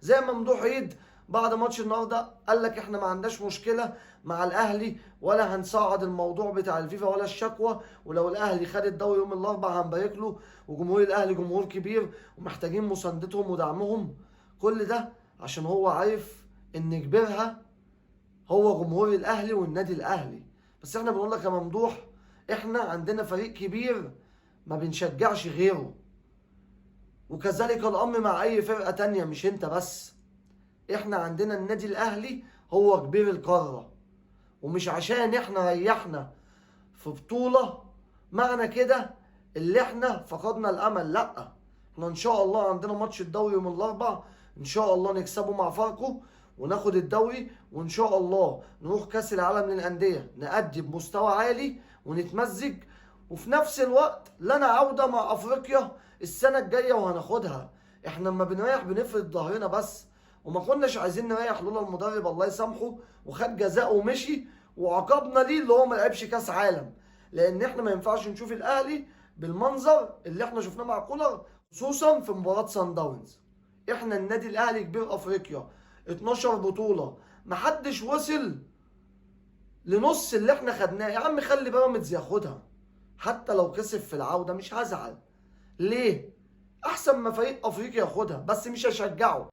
زي ممدوح عيد بعد ماتش النهارده قال لك احنا ما عندناش مشكله مع الاهلي ولا هنصعد الموضوع بتاع الفيفا ولا الشكوى، ولو الاهلي خد الدوري يوم الاربعاء هنبارك له، وجمهور الاهلي جمهور كبير ومحتاجين مساندتهم ودعمهم. كل ده عشان هو عارف ان كبيرها هو جمهور الاهلي والنادي الاهلي. بس احنا بنقول لك يا ممدوح، احنا عندنا فريق كبير ما بنشجعش غيره، وكذلك الامر مع اي فرقه تانية مش انت بس. احنا عندنا النادي الاهلي هو كبير القاره، ومش عشان احنا ريحنا في بطوله معنى كده اللي احنا فقدنا الامل، لا. احنا ان شاء الله عندنا ماتش الدوري يوم الاربعاء، ان شاء الله نكسبه مع فاركو وناخد الدوري، وان شاء الله نروح كاس العالم للانديه نأدي بمستوى عالي ونتمزج، وفي نفس الوقت لنا عوده مع افريقيا السنه الجايه وهناخدها. احنا لما بنريح بنفرد ظهرنا بس، وما كناش عايزين نريح لولا المدرب الله يسامحه وخد جزاءه ومشي، وعقبنا ليه اللي هو ما لعبش كاس عالم. لان احنا ما ينفعش نشوف الاهلي بالمنظر اللي احنا شفناه مع كولر، خصوصا في مباراه سان داونز. احنا النادي الاهلي كبير افريقيا، 12 بطوله، محدش وصل لنص اللي احنا خدناه. يا عم خلي بيراميدز ياخدها، حتى لو كسب في العوده مش هزعل. ليه؟ احسن ما فريق افريقيا ياخدها، بس مش هشجعه.